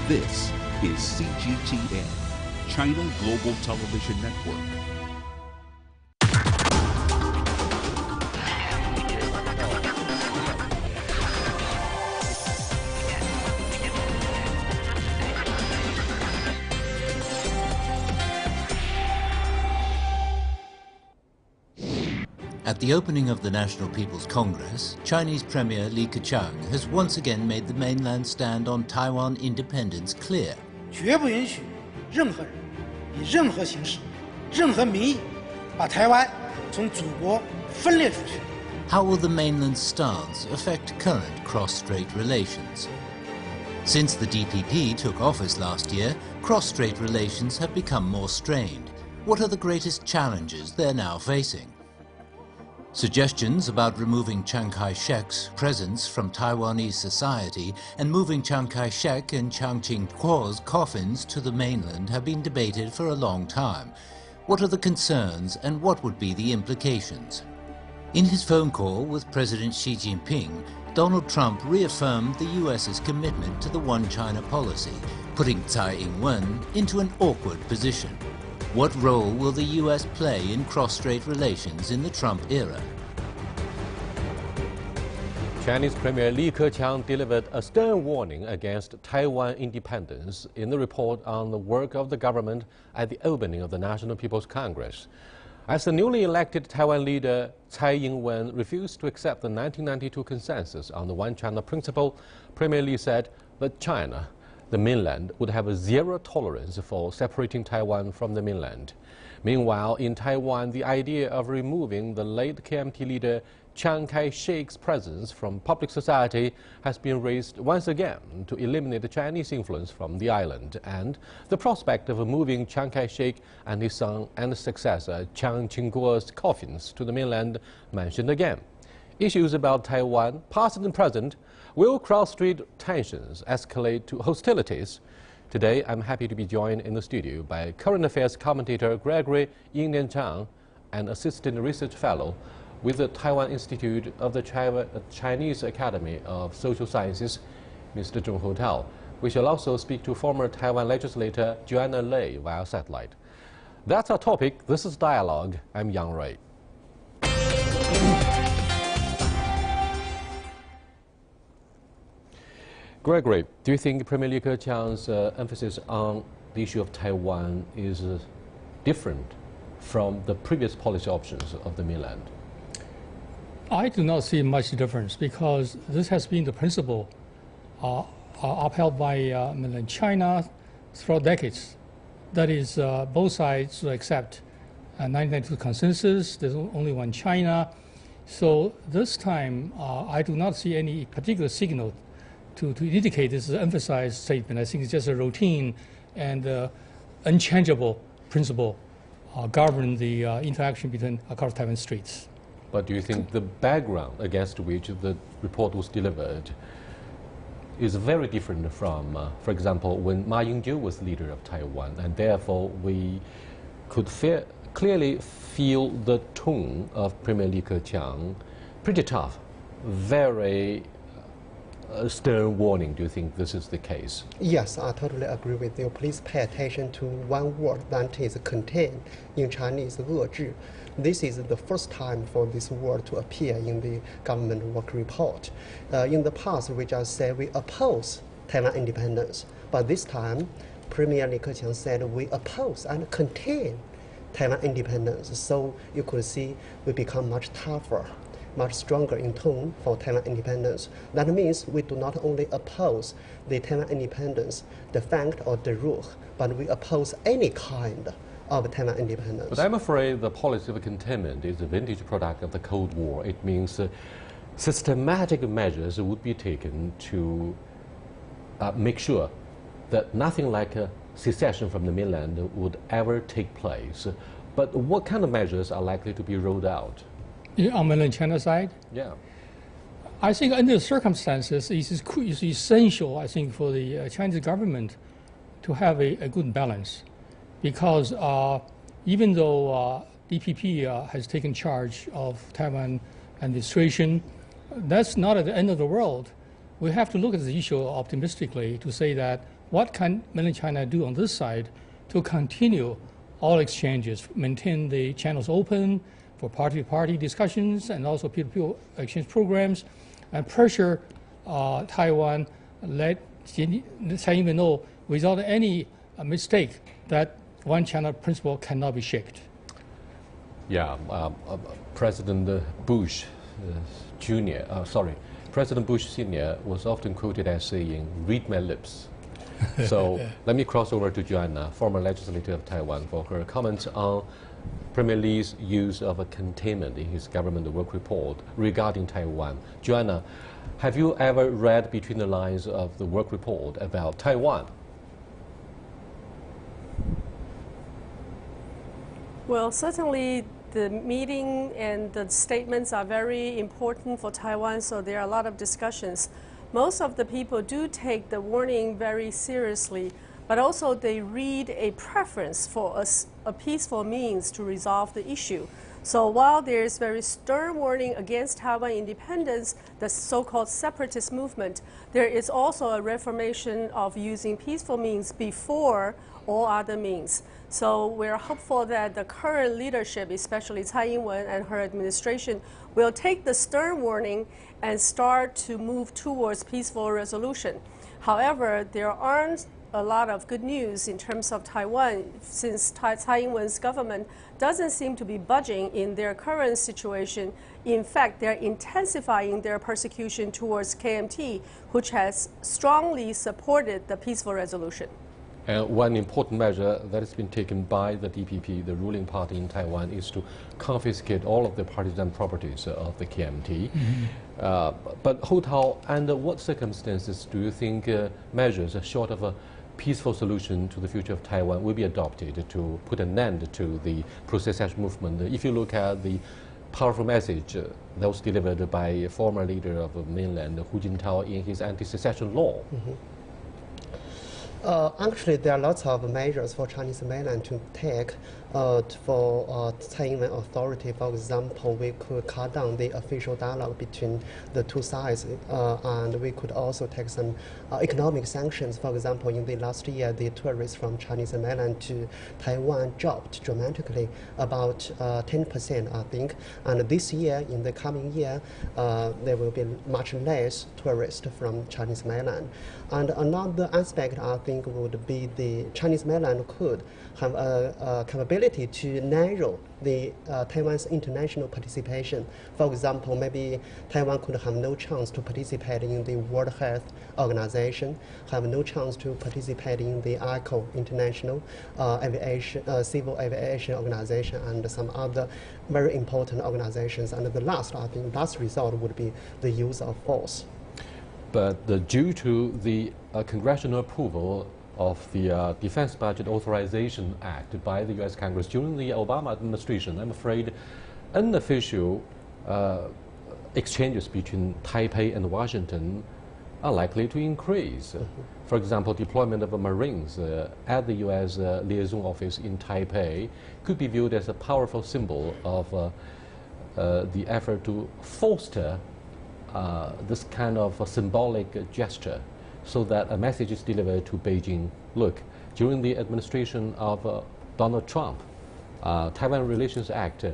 This is CGTN, China Global Television Network. At the opening of the National People's Congress, Chinese Premier Li Keqiang has once again made the mainland's stand on Taiwan independence clear. 绝不允许任何人以任何形式、任何名义把台湾从祖国分裂出去。 How will the mainland's stance affect current cross-strait relations? Since the DPP took office last year, cross-strait relations have become more strained. What are the greatest challenges they're now facing? Suggestions about removing Chiang Kai-shek's presence from Taiwanese society and moving Chiang Kai-shek and Chiang Ching-kuo's coffins to the mainland have been debated for a long time. What are the concerns and what would be the implications? In his phone call with President Xi Jinping, Donald Trump reaffirmed the US's commitment to the One China policy, putting Tsai Ing-wen into an awkward position. What role will the US play in cross-strait relations in the Trump era? Chinese Premier Li Keqiang delivered a stern warning against Taiwan independence in the report on the work of the government at the opening of the National People's Congress. As the newly elected Taiwan leader, Tsai Ing-wen refused to accept the 1992 consensus on the One China principle, Premier Li said that China, the mainland, would have a zero tolerance for separating Taiwan from the mainland. Meanwhile, in Taiwan, the idea of removing the late KMT leader Chiang Kai-shek's presence from public society has been raised once again to eliminate the Chinese influence from the island, and the prospect of moving Chiang Kai-shek and his son and successor Chiang Ching-kuo's coffins to the mainland mentioned again. Issues about Taiwan, past and present, will cross-strait tensions escalate to hostilities? Today, I'm happy to be joined in the studio by current affairs commentator Gregory Yingnian Zhang and assistant research fellow with the Taiwan Institute of the Chinese Academy of Social Sciences, Mr. Zhong Hotao. We shall also speak to former Taiwan legislator Joanna Lei via satellite. That's our topic. This is Dialogue. I'm Yang Rui. Gregory, do you think Premier Li Keqiang's emphasis on the issue of Taiwan is different from the previous policy options of the mainland? I do not see much difference because this has been the principle upheld by mainland China throughout decades. That is, both sides accept 1992 consensus. There's only one China. So this time, I do not see any particular signal to indicate this is an emphasized statement. I think it's just a routine and unchangeable principle govern the interaction between across Taiwan Straits. But do you think the background against which the report was delivered is very different from, for example, when Ma Ying-jeou was leader of Taiwan, and therefore we could clearly feel the tone of Premier Li Keqiang pretty tough, very stern warning? Do you think this is the case? Yes, I totally agree with you. Please pay attention to one word that is contained in Chinese, 遏制. This is the first time for this word to appear in the government work report. In the past, we just said we oppose Taiwan independence, but this time, Premier Li Keqiang said we oppose and contain Taiwan independence. So you could see we become much tougher, much stronger in tone for Taiwan independence. That means we do not only oppose the Taiwan independence, the fact or the rule, but we oppose any kind of Taiwan independence. But I'm afraid the policy of containment is a vintage product of the Cold War. It means systematic measures would be taken to make sure that nothing like a secession from the mainland would ever take place. But what kind of measures are likely to be rolled out? On mainland China side? Yeah. I think under the circumstances, it is essential, I think, for the Chinese government to have a good balance. Because even though DPP has taken charge of Taiwan administration, that's not at the end of the world. We have to look at the issue optimistically to say that what can mainland China do on this side to continue all exchanges, maintain the channels open for party-to-party discussions and also people-to-people exchange programs, and pressure Taiwan, let Tsai Ing-wen know without any mistake that one China principle cannot be shaked. Yeah, President Bush President Bush Sr. was often quoted as saying, "Read my lips." So let me cross over to Joanna, former legislator of Taiwan, for her comments on Premier Lee's use of a containment in his government work report regarding Taiwan. Joanna, have you ever read between the lines of the work report about Taiwan? Well, certainly the meeting and the statements are very important for Taiwan, so there are a lot of discussions. Most of the people do take the warning very seriously, but also they read a preference for a peaceful means to resolve the issue. So while there is very stern warning against Taiwan independence, the so-called separatist movement, there is also a reformation of using peaceful means before all other means. So we're hopeful that the current leadership, especially Tsai Ing-wen and her administration, will take the stern warning and start to move towards peaceful resolution. However, there aren't a lot of good news in terms of Taiwan, since Tsai Ing-wen's government doesn't seem to be budging in their current situation. In fact, they're intensifying their persecution towards KMT, which has strongly supported the peaceful resolution. One important measure that has been taken by the DPP, the ruling party in Taiwan, is to confiscate all of the partisan properties of the KMT. But Ho Tao, under what circumstances do you think measures short of a peaceful solution to the future of Taiwan will be adopted to put an end to the pro-secession movement? If you look at the powerful message that was delivered by a former leader of the mainland, Hu Jintao, in his anti-secession law. Actually, there are lots of measures for Chinese mainland to take for Tsai Ing-wen authority. For example, we could cut down the official dialogue between the two sides, and we could also take some economic sanctions. For example, in the last year, the tourists from Chinese mainland to Taiwan dropped dramatically, about 10%, I think. And this year, in the coming year, there will be much less tourists from Chinese mainland. And another aspect, I think, would be the Chinese mainland could have a capability to narrow the Taiwan's international participation. For example, maybe Taiwan could have no chance to participate in the World Health Organization, have no chance to participate in the ICAO, International Civil Aviation Organization, and some other very important organizations. And the last, I think, last result would be the use of force. But due to the congressional approval of the Defense Budget Authorization Act by the U.S. Congress during the Obama administration, I'm afraid unofficial exchanges between Taipei and Washington are likely to increase. For example, deployment of Marines at the U.S. liaison office in Taipei could be viewed as a powerful symbol of the effort to foster this kind of a symbolic gesture, so that a message is delivered to Beijing. Look, during the administration of Donald Trump, Taiwan Relations Act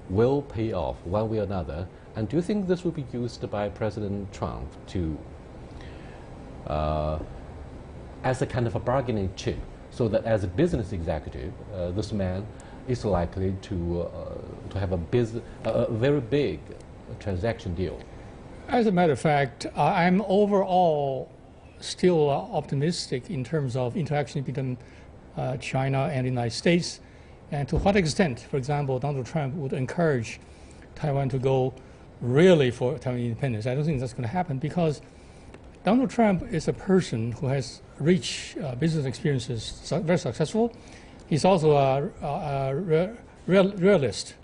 will pay off one way or another. And do you think this will be used by President Trump to, as a kind of a bargaining chip, so that as a business executive, this man is likely to have a very big transaction deal? As a matter of fact, I'm overall still optimistic in terms of interaction between China and the United States, and to what extent, for example, Donald Trump would encourage Taiwan to go really for Taiwan independence. I don't think that's going to happen, because Donald Trump is a person who has rich business experiences, very successful. He's also a realist.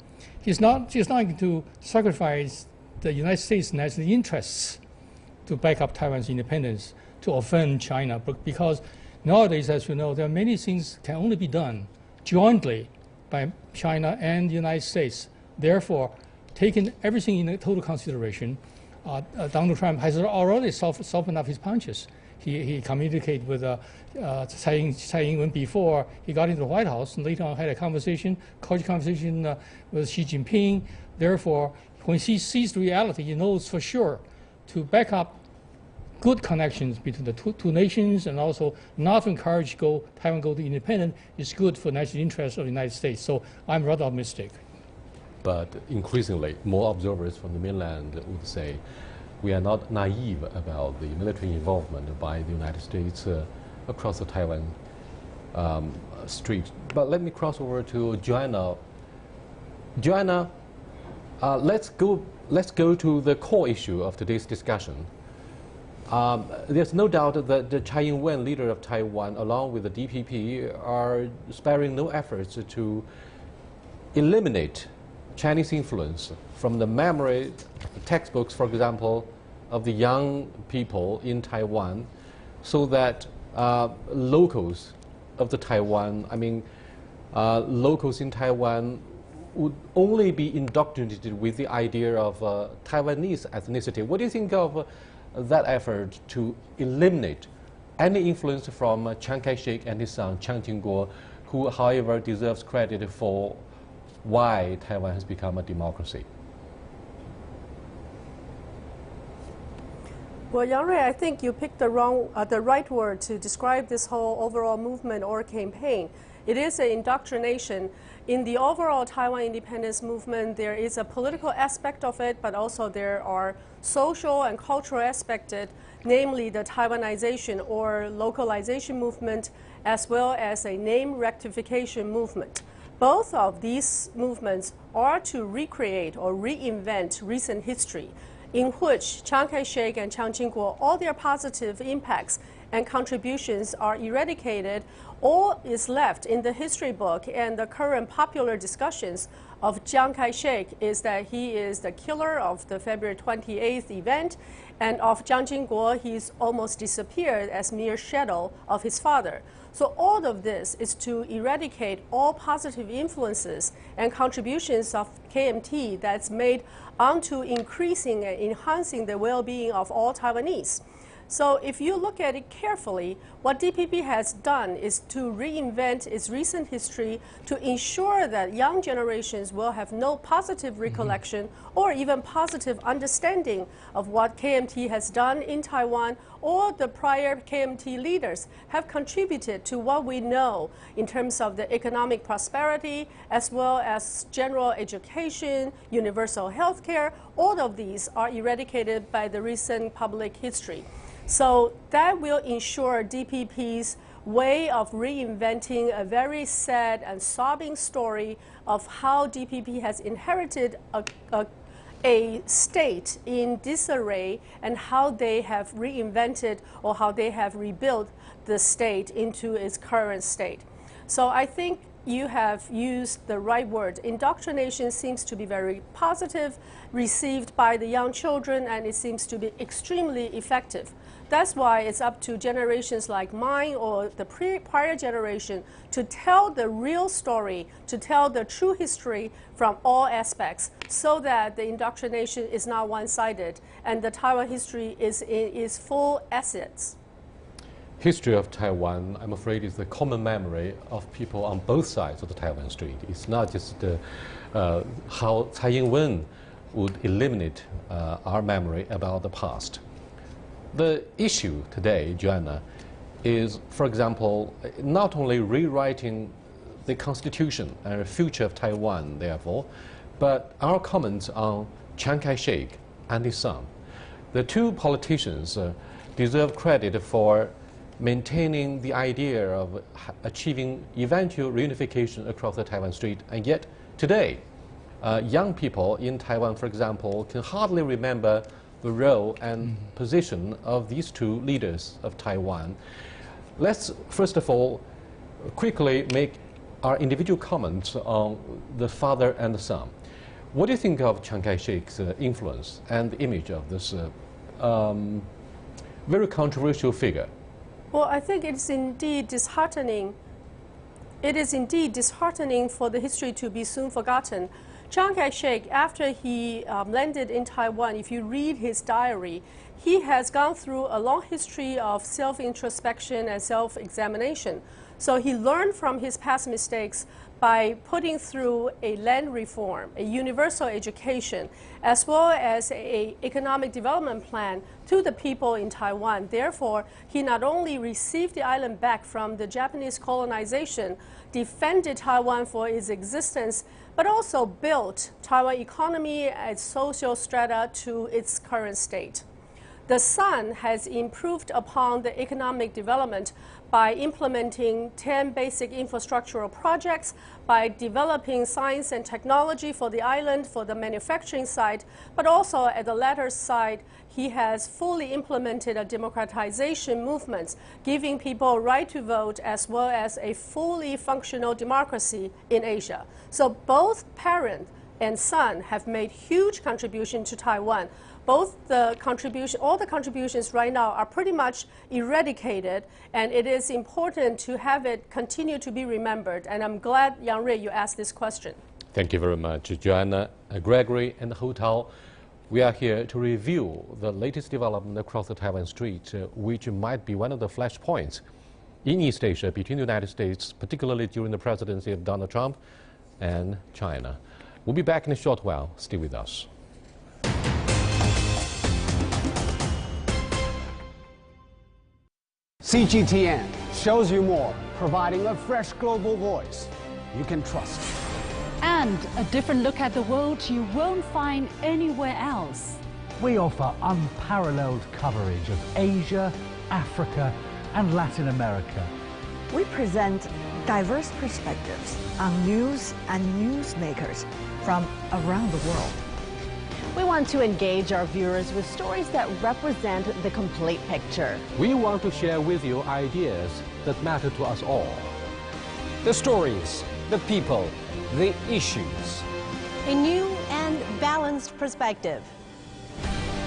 He's not going to sacrifice the United States national interests to back up Taiwan's independence, to offend China, because nowadays, as you know, there are many things can only be done jointly by China and the United States. Therefore, taking everything into total consideration, Donald Trump has already softened up his punches. he communicated with Tsai Ing-wen before he got into the White House, and later on had a conversation, cordial conversation with Xi Jinping. Therefore, when he sees the reality, he knows for sure to back up good connections between the two nations, and also not to encourage Taiwan go to independent is good for national interests of the United States. So I'm rather optimistic. But increasingly, more observers from the mainland would say we are not naive about the military involvement by the United States across the Taiwan Strait. But let me cross over to Joanna. Joanna, let's go to the core issue of today's discussion. There's no doubt that the Tsai Ing-wen, leader of Taiwan, along with the DPP, are sparing no efforts to eliminate Chinese influence from the memory textbooks, for example, of the young people in Taiwan, so that locals of the Taiwan, locals in Taiwan would only be indoctrinated with the idea of Taiwanese ethnicity. What do you think of that effort to eliminate any influence from Chiang Kai-shek and his son, Chiang Ching-kuo, who, however, deserves credit for why Taiwan has become a democracy? Well, Yang Rui, I think you picked the right word to describe this whole overall movement or campaign. It is an indoctrination. In the overall Taiwan independence movement, there is a political aspect of it, but also there are social and cultural aspects, namely the Taiwanization or localization movement, as well as a name rectification movement. Both of these movements are to recreate or reinvent recent history, in which Chiang Kai-shek and Chiang Ching-kuo, all their positive impacts and contributions are eradicated. All is left in the history book and the current popular discussions of Chiang Kai-shek is that he is the killer of the February 28th event, and of Chiang Ching-kuo, he's almost disappeared as mere shadow of his father. So all of this is to eradicate all positive influences and contributions of KMT that's made onto increasing and enhancing the well-being of all Taiwanese. So if you look at it carefully, what DPP has done is to reinvent its recent history to ensure that young generations will have no positive recollection or even positive understanding of what KMT has done in Taiwan, or the prior KMT leaders have contributed to what we know in terms of the economic prosperity, as well as general education, universal health care. All of these are eradicated by the recent public history. So that will ensure DPP's way of reinventing a very sad and sobbing story of how DPP has inherited a state in disarray, and how they have reinvented or how they have rebuilt the state into its current state. So I think you have used the right word. Indoctrination seems to be very positive, received by the young children, and it seems to be extremely effective. That's why it's up to generations like mine or the prior generation to tell the real story, to tell the true history from all aspects, so that the indoctrination is not one-sided and the Taiwan history is in its full assets. History of Taiwan, I'm afraid, is the common memory of people on both sides of the Taiwan Strait. It's not just how Tsai Ing-wen would eliminate our memory about the past. The issue today, Joanna, is, for example, not only rewriting the constitution and the future of Taiwan, therefore, but our comments on Chiang Kai-shek and his son. The two politicians deserve credit for maintaining the idea of achieving eventual reunification across the Taiwan Strait, and yet today, young people in Taiwan, for example, can hardly remember the role and position of these two leaders of Taiwan. Let's first of all quickly make our individual comments on the father and the son. What do you think of Chiang Kai-shek's influence and the image of this very controversial figure? Well, I think it's indeed disheartening. It is indeed disheartening for the history to be soon forgotten. Chiang Kai-shek, after he landed in Taiwan, if you read his diary, he has gone through a long history of self-introspection and self-examination. So he learned from his past mistakes by putting through a land reform, a universal education, as well as an economic development plan to the people in Taiwan. Therefore, he not only received the island back from the Japanese colonization, defended Taiwan for its existence, but also built Taiwan economy and social strata to its current state. The son has improved upon the economic development by implementing 10 basic infrastructural projects, by developing science and technology for the island, for the manufacturing side, but also at the latter side, he has fully implemented a democratization movement, giving people a right to vote as well as a fully functional democracy in Asia. So both parent and son have made huge contribution to Taiwan. Both the all the contributions right now are pretty much eradicated, and it is important to have it continue to be remembered. And I'm glad, Yang Rui, you asked this question. Thank you very much, Joanna, Gregory, and Hu Tao. We are here to review the latest development across the Taiwan Strait, which might be one of the flashpoints in East Asia between the United States, particularly during the presidency of Donald Trump, and China. We'll be back in a short while. Stay with us. CGTN shows you more, providing a fresh global voice you can trust. And a different look at the world you won't find anywhere else. We offer unparalleled coverage of Asia, Africa, and Latin America. We present diverse perspectives on news and newsmakers from around the world. We want to engage our viewers with stories that represent the complete picture. We want to share with you ideas that matter to us all. The stories, the people, the issues. A new and balanced perspective.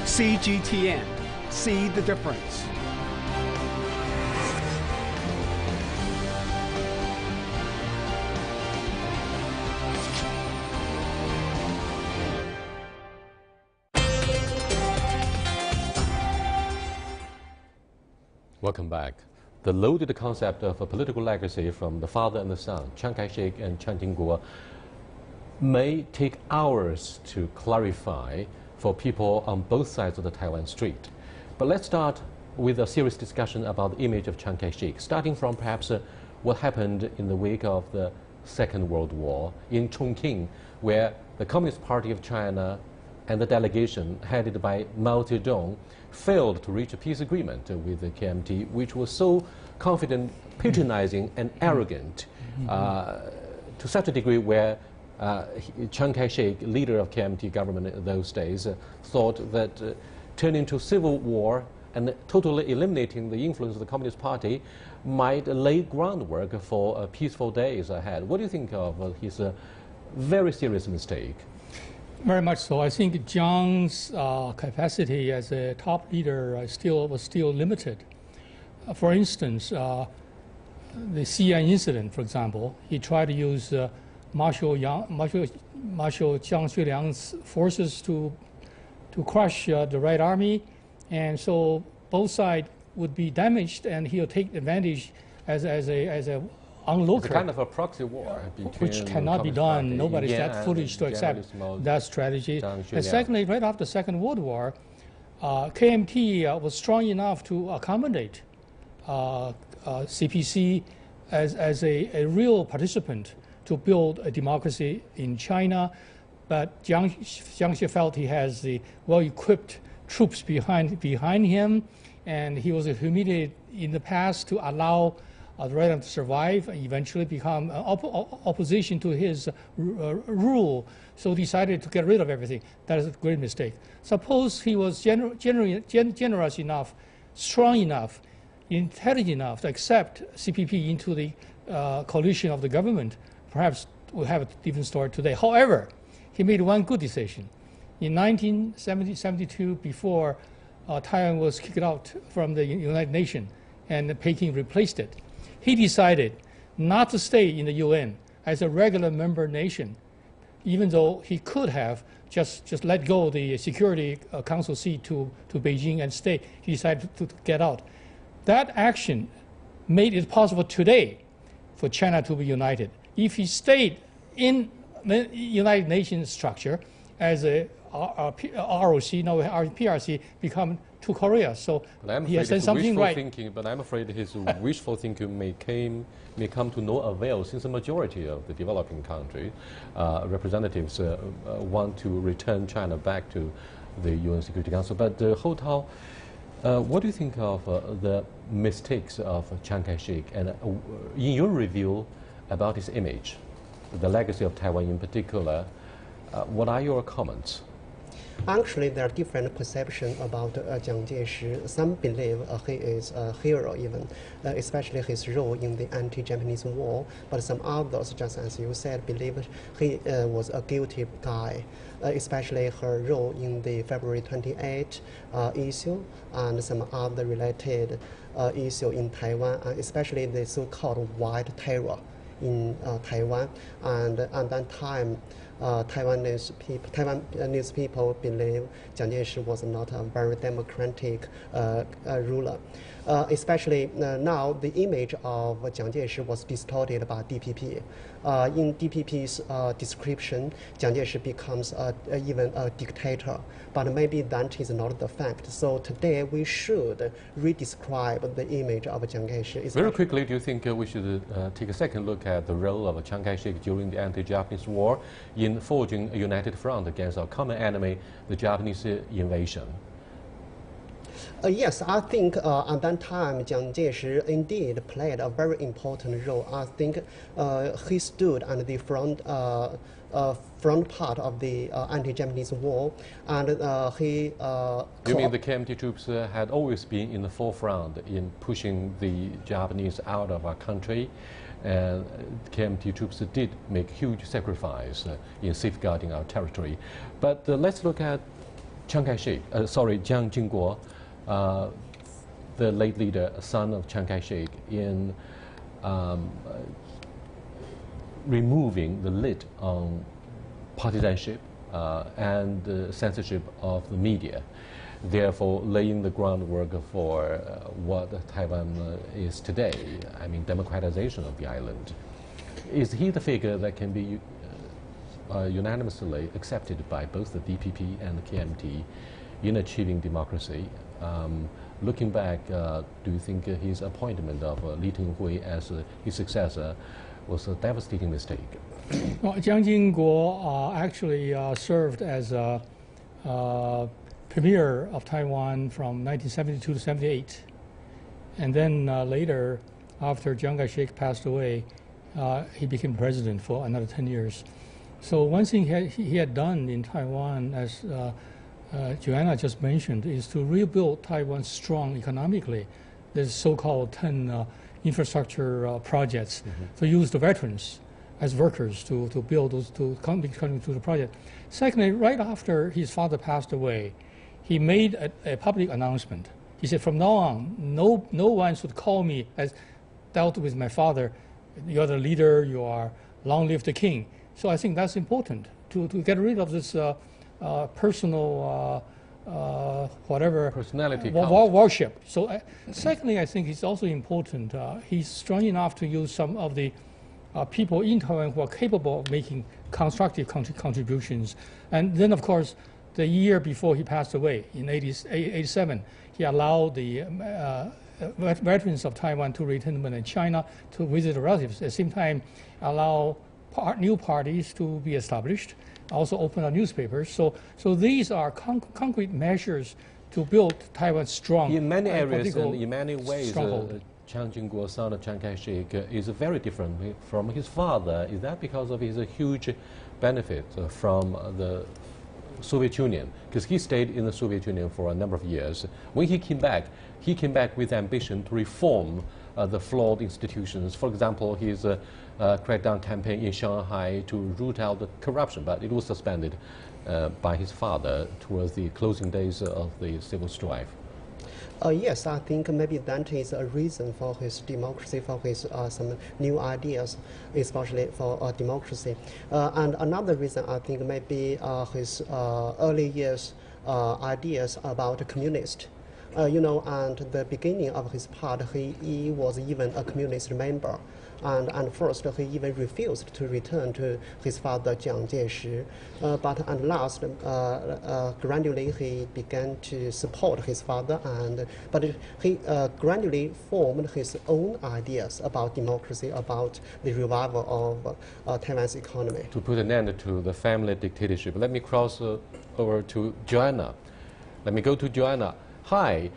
CGTN. See the difference. Welcome back. The loaded concept of a political legacy from the father and the son, Chiang Kai-shek and Chen Ting-kuo, may take hours to clarify for people on both sides of the Taiwan Strait. But let's start with a serious discussion about the image of Chiang Kai-shek, starting from perhaps what happened in the wake of the Second World War in Chongqing, where the Communist Party of China and the delegation headed by Mao Zedong failed to reach a peace agreement with the KMT, which was so confident, patronizing, and arrogant to such a degree where Chiang Kai-shek, leader of KMT government in those days, thought that turning to civil war and totally eliminating the influence of the Communist Party might lay groundwork for peaceful days ahead. What do you think of his very serious mistake? Very much so. I think Jiang's capacity as a top leader was still limited. For instance, the Xi'an incident, for example, he tried to use Marshal Jiang Xueliang's forces to crush the Red Army, and so both sides would be damaged, and he'll take advantage as a onlooker. It's kind of a proxy war between which cannot be done. Nobody's that foolish to accept that strategy. And secondly, right after the Second World War, KMT was strong enough to accommodate CPC as a real participant to build a democracy in China. But Jiang felt he has the well-equipped troops behind him, and he was humiliated in the past to allow the right to survive and eventually become opposition to his rule, so decided to get rid of everything. That is a great mistake. Suppose he was generous enough, strong enough, intelligent enough to accept CPP into the coalition of the government, perhaps we'll have a different story today. However, he made one good decision. In 1972, before Taiwan was kicked out from the United Nations and Peking replaced it, he decided not to stay in the UN as a regular member nation, even though he could have just let go the Security Council seat to Beijing and stay, he decided to get out. That action made it possible today for China to be united. If he stayed in the United Nations structure as a ROC, now PRC, become two Korea. So he has done something right. But I'm afraid his wishful thinking may come to no avail, since the majority of the developing country representatives want to return China back to the UN Security Council. But Ho Tao, what do you think of the mistakes of Chiang Kai-shek, and in your review about his image, the legacy of Taiwan in particular, what are your comments? Actually, there are different perceptions about Jiang Jieshi. Some believe he is a hero even, especially his role in the anti-Japanese war. But some others, just as you said, believe he was a guilty guy, especially her role in the February 28 issue and some other related issue in Taiwan, especially the so-called white terror in Taiwan. And at that time, Taiwanese people believe Jiang Jieshi was not a very democratic ruler. Especially now, the image of Jiang Jieshi was distorted by DPP. In DPP's description, Jiang Jieshi becomes even a dictator, but maybe that is not the fact. So today we should redescribe the image of Jiang Jieshi. Very quickly, do you think we should take a second look at the role of Chiang Kai-shek during the anti-Japanese war in forging a united front against our common enemy, the Japanese invasion? Yes, I think at that time Jiang Jieshi indeed played a very important role. I think he stood on the front part of the anti-Japanese war, and he. You mean the KMT troops had always been in the forefront in pushing the Japanese out of our country, and KMT troops did make huge sacrifice in safeguarding our territory. But let's look at Chiang Kai-shek, Jiang Jingguo, the late leader, son of Chiang Kai-shek, in removing the lid on partisanship and censorship of the media, therefore laying the groundwork for what Taiwan is today, I mean democratization of the island. Is he the figure that can be unanimously accepted by both the DPP and the KMT in achieving democracy? Looking back, do you think his appointment of Li Tenghui as his successor was a devastating mistake? Well, Jiang Jingguo actually served as premier of Taiwan from 1972 to 78. And then later, after Chiang Kai-shek passed away, he became president for another 10 years. So one thing he had done in Taiwan, as Joanna just mentioned, is to rebuild Taiwan strong economically. There's so-called 10 infrastructure projects to use the veterans as workers to build those, to contribute to the project. Secondly, right after his father passed away, he made a public announcement. He said, from now on, no one should call me as dealt with my father. You're the leader, you are long live the king. So I think that's important to get rid of this personal personality worship. So secondly, I think it's also important. He's strong enough to use some of the people in Taiwan who are capable of making constructive contributions. And then, of course, the year before he passed away, in 87, he allowed the veterans of Taiwan to return to mainland China to visit relatives. At the same time, allow new parties to be established, also open up newspapers. So these are concrete measures to build Taiwan strong. In many areas and in many ways, Jiang Jingguo, son of Chiang Kai-shek, is very different from his father. Is that because of his huge benefit from the Soviet Union? Because he stayed in the Soviet Union for a number of years. When he came back with ambition to reform the flawed institutions. For example, his crackdown campaign in Shanghai to root out the corruption, but it was suspended by his father towards the closing days of the civil strife. Yes, I think maybe that is a reason for his democracy, for his some new ideas, especially for democracy. And another reason I think maybe his early years ideas about communist. You know, and the beginning of his part, he was even a communist member. And first, he even refused to return to his father, Jiang Jieshi. But at last, gradually, he began to support his father, but he gradually formed his own ideas about democracy, about the revival of Taiwan's economy. To put an end to the family dictatorship, let me cross over to Joanna. Let me go to Joanna. Hi.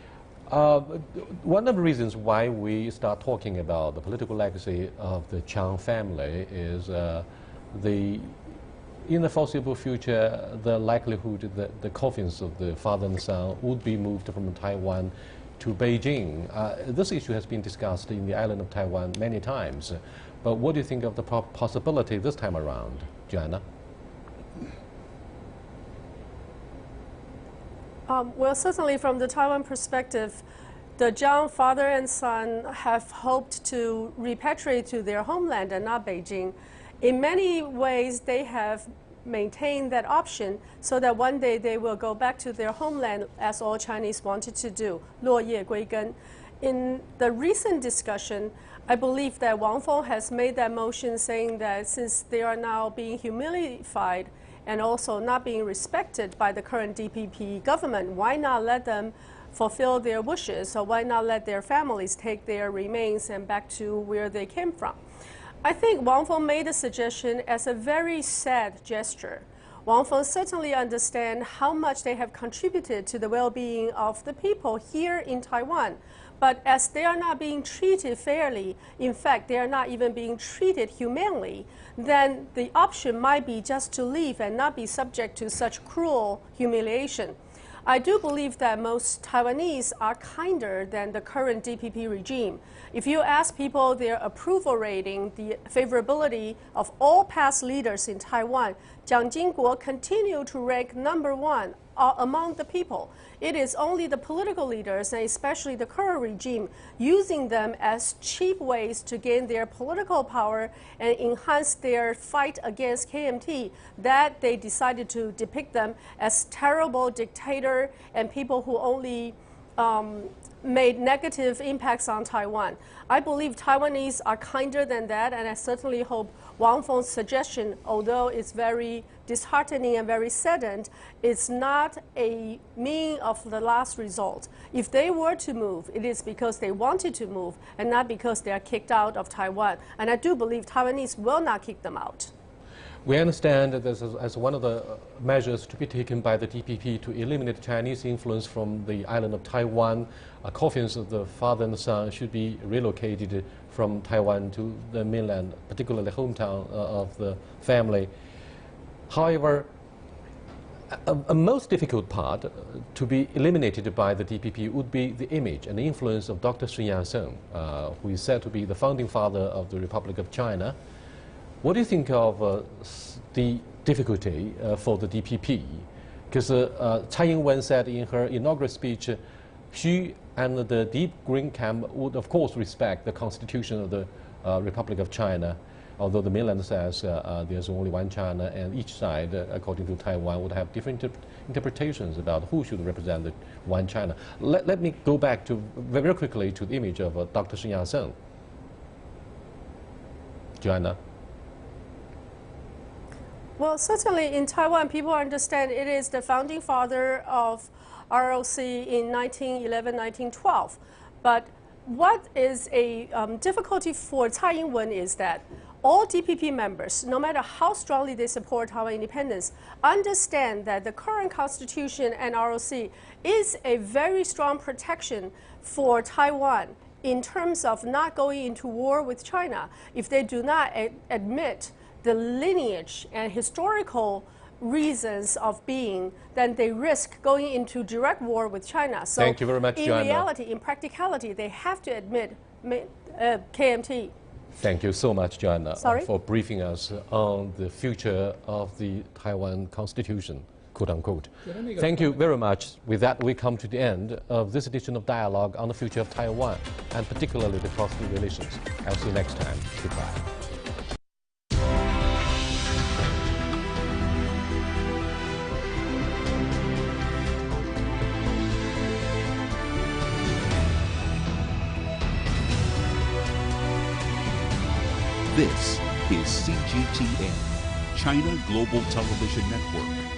One of the reasons why we start talking about the political legacy of the Chiang family is in the foreseeable future, the likelihood that the coffins of the father and son would be moved from Taiwan to Beijing. This issue has been discussed in the island of Taiwan many times. But what do you think of the possibility this time around, Joanna? Well, certainly from the Taiwan perspective, the Jiang father and son have hoped to repatriate to their homeland and not Beijing. In many ways, they have maintained that option so that one day they will go back to their homeland as all Chinese wanted to do, 落叶归根. In the recent discussion, I believe that Wang Feng has made that motion saying that since they are now being humiliated and also not being respected by the current DPP government, why not let them fulfill their wishes, or why not let their families take their remains and back to where they came from? I think Wang Feng made a suggestion as a very sad gesture. Wang Feng certainly understands how much they have contributed to the well-being of the people here in Taiwan. But as they are not being treated fairly, in fact, they are not even being treated humanely, then the option might be just to leave and not be subject to such cruel humiliation. I do believe that most Taiwanese are kinder than the current DPP regime. If you ask people their approval rating, the favorability of all past leaders in Taiwan, Jiang Jingguo continued to rank #1 among the people. It is only the political leaders, and especially the current regime, using them as cheap ways to gain their political power and enhance their fight against KMT, that they decided to depict them as terrible dictator and people who only made negative impacts on Taiwan. I believe Taiwanese are kinder than that, and I certainly hope Wang Feng's suggestion, although it's very disheartening and very saddened, it's not a mean of the last result. If they were to move, it is because they wanted to move and not because they are kicked out of Taiwan. And I do believe Taiwanese will not kick them out. We understand that this is as one of the measures to be taken by the DPP to eliminate Chinese influence from the island of Taiwan. Coffins of the father and son should be relocated from Taiwan to the mainland, particularly the hometown of the family. However, a most difficult part to be eliminated by the DPP would be the image and the influence of Dr. Sun Yat-sen, who is said to be the founding father of the Republic of China. What do you think of the difficulty for the DPP? Because Tsai Ing-wen said in her inaugural speech, she and the Deep Green Camp would, of course, respect the constitution of the Republic of China, although the mainland says there's only one China, and each side, according to Taiwan, would have different interpretations about who should represent the one China. Let me go back to very quickly to the image of Dr. Sun Yat-sen. Joanna? Well, certainly in Taiwan, people understand it is the founding father of ROC in 1911, 1912. But what is a difficulty for Tsai Ing-wen is that all DPP members, no matter how strongly they support Taiwan independence, understand that the current constitution and ROC is a very strong protection for Taiwan in terms of not going into war with China if they do not admit the lineage and historical reasons of being, then they risk going into direct war with China. So thank you very much, Joanna. In reality, in practicality, they have to admit KMT. Thank you so much, Joanna, Sorry? for briefing us on the future of the Taiwan Constitution. quote unquote. Thank you very much. With that, we come to the end of this edition of Dialogue on the Future of Taiwan, and particularly the cross-strait relations. I'll see you next time. Goodbye. This is CGTN, China Global Television Network.